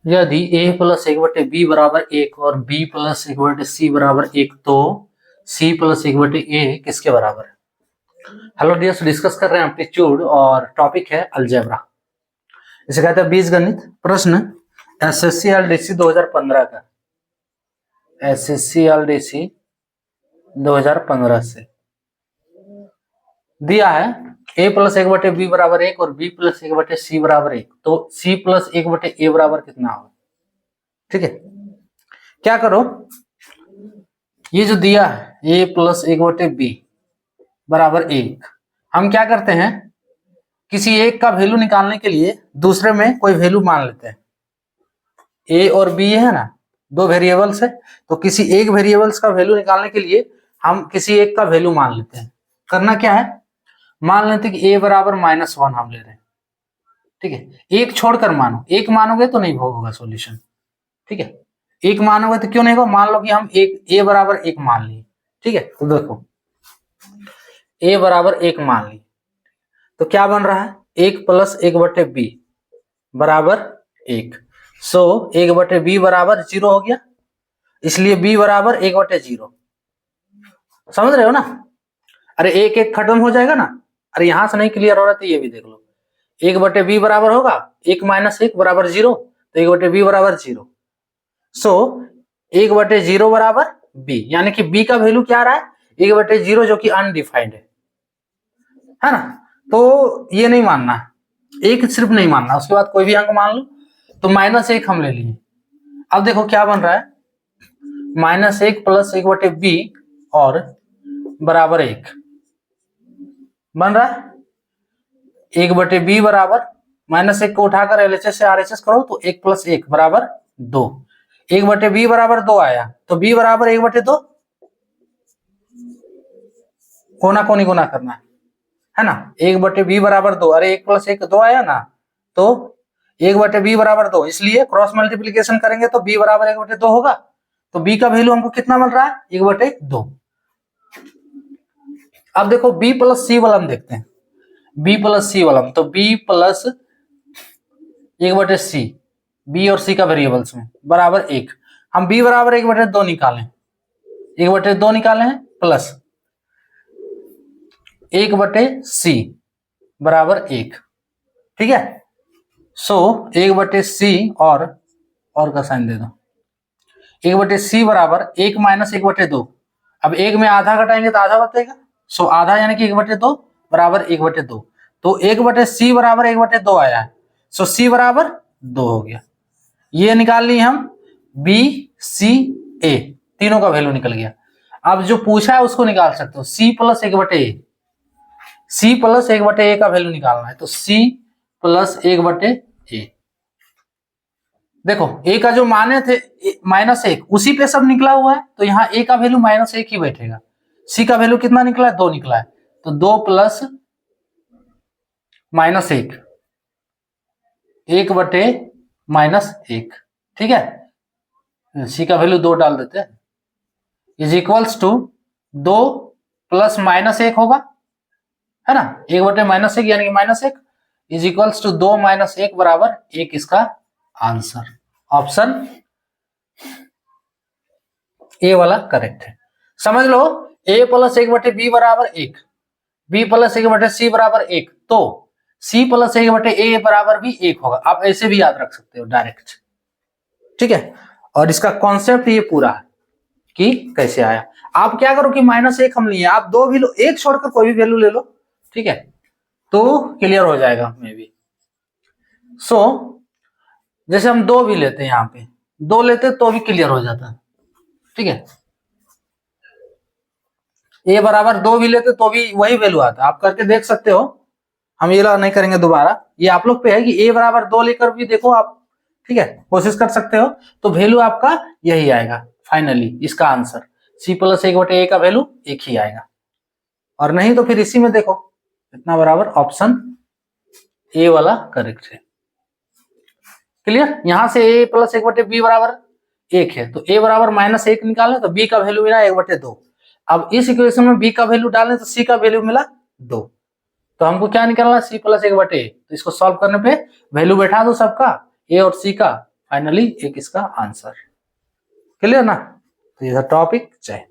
यदि a plus एक बटे बी बराबर एक और b प्लस एक बटे सी बराबर एक, तो c प्लस एक बटे a किसके बराबर है? हेलो डियर्स, डिस्कस कर रहे हैं एप्टीट्यूड और टॉपिक है अलजेब्रा। इसे कहते हैं बीजगणित। प्रश्न एसएससी एलडीसी 2015 का, एसएससी एलडीसी 2015 से दिया है a प्लस एक बटे बी बराबर एक और b प्लस एक बटे सी बराबर एक, तो c प्लस एक बटे a बराबर कितना होगा? ठीक है, क्या करो, ये जो दिया है a प्लस एक बटे बी बराबर एक, हम क्या करते हैं, किसी एक का वैल्यू निकालने के लिए दूसरे में कोई वैल्यू मान लेते हैं। a और b है ना, दो वेरिएबल्स है, तो किसी एक वेरिएबल्स का वैल्यू निकालने के लिए हम किसी एक का वैल्यू मान लेते हैं। करना क्या है, मान लेते हैं कि a बराबर -1 हम ले रहे हैं। ठीक है, एक छोड़कर मानो, एक मानोगे तो नहीं होगा सॉल्यूशन। ठीक है, एक मानोगे तो क्यों नहीं होगा, मान लो कि हम एक a बराबर एक मान लिए। ठीक है, तो देखो a बराबर एक मान ली, तो क्या बन रहा है, एक प्लस एक बटे बी बराबर एक, सो एक बटे बी बराबर 0 हो गया, इसलिए b बराबर एक बटे 0। समझ रहे हो ना? अरे एक एक खत्म हो जाएगा ना। अरे यहां से नहीं क्लियर हो रहा तो ये भी देख लो, एक बटे बी बराबर होगा एक माइनस एक बराबर 0, तो एक बटे बी बराबर 0। सो एक बटे 0 बराबर बी, यानी कि बी का वैल्यू क्या आ रहा है, एक बटे 0, जो कि अनडिफाइंड है ना। तो ये नहीं मानना, एक सिर्फ नहीं मानना, उसके बाद कोई भी अंक मान लो। तो -1 हम ले लिए। अब देखो क्या बन रहा है, -1 प्लस एक बटे बी और बराबर एक बन रहा है। एक बटे बी बराबर -1 को उठाकर एलएचएस से आरएचएस करो तो 1 प्लस 1 बराबर 2। एक बटे बी बराबर 2 आया, तो बी बराबर एक बटे 2, कोना कोनी गुना करना है ना। एक बटे बी बराबर 2, अरे 1 प्लस 1 2 आया ना, तो एक बटे बी बराबर 2, इसलिए क्रॉस मल्टीप्लीकेशन करेंगे तो बी बराबर एक बटे 2 होगा। तो बी का वैल्यू हमको कितना मिल रहा है, एक बटे 2। अब देखो बी प्लस सी वाला हम देखते हैं, बी प्लस सी वाला, तो बी प्लस एक बटे सी, बी और सी का वेरिएबल्स में बराबर एक, हम बी बराबर एक बटे 2 निकालें, एक बटे 2 निकाले हैं प्लस एक बटे सी बराबर एक। ठीक है, सो एक बटे सी और का साइन दे दो, एक बटे सी बराबर एक माइनस एक बटे 2। अब एक में आधा घटाएंगे तो आधा बचेगा, सो आधा यानी कि एक बटे 2 बराबर एक बटे 2, तो एक बटे सी बराबर एक बटे 2 आया है, सो सी बराबर 2 हो गया। ये निकाल ली हम, बी सी ए तीनों का वैल्यू निकल गया। अब जो पूछा है उसको निकाल सकते हो, सी प्लस एक बटे ए, सी प्लस एक बटे ए का वैल्यू निकालना है, तो सी प्लस एक बटे ए। देखो ए का जो माने थे -1, उसी पे सब निकला हुआ है, तो यहाँ ए का वैल्यू -1 ही बैठेगा। सी का वैल्यू कितना निकला है, 2 निकला है, तो 2 प्लस -1, 1 बटे -1। ठीक है, सी का वैल्यू 2 डाल देते हैं, इज इक्वल्स टू 2 प्लस -1 होगा, है ना, 1 बटे -1 यानी कि -1 इज इक्वल्स टू 2 - 1 बराबर 1, इसका आंसर ऑप्शन ए वाला करेक्ट है। समझ लो, a प्लस एक बटे बी बराबर 1, b प्लस एक बटे सी बराबर 1, तो c प्लस एक बटे ए बराबर भी 1 होगा। आप ऐसे भी याद रख सकते हो डायरेक्ट। ठीक है, और इसका कॉन्सेप्ट ये पूरा है कि कैसे आया। आप क्या करो कि -1 हम लिए, आप 2 भी लो, एक छोड़कर कोई भी वैल्यू ले लो। ठीक है, तो क्लियर हो जाएगा मे बी। सो जैसे हम 2 भी लेते हैं, यहाँ पे 2 लेते तो भी क्लियर हो जाता है। ठीक है, ए बराबर 2 भी लेते तो भी वही वैल्यू आता है, आप करके देख सकते हो। हम ये नहीं करेंगे दोबारा, ये आप लोग पे है कि ए बराबर 2 लेकर भी देखो आप। ठीक है, कोशिश कर सकते हो, तो वैल्यू आपका यही आएगा फाइनली, इसका आंसर सी प्लस एक बटे ए का वैल्यू 1 ही आएगा। और नहीं तो फिर इसी में देखो, इतना बराबर ऑप्शन ए वाला करेक्ट है। क्लियर, यहां से ए प्लस एक बटे बी बराबर 1 है, तो ए बराबर -1 निकालें तो बी का वैल्यू मिला 1 बटे 2। अब इस इक्वेशन में बी का वैल्यू डालें तो सी का वैल्यू मिला 2, तो हमको क्या निकालना है, सी प्लस एक बटे ए। तो इसको सॉल्व करने पे वैल्यू बैठा दो सबका, ए और सी का, फाइनली एक इसका आंसर। क्लियर ना? तो ये टॉपिक जय।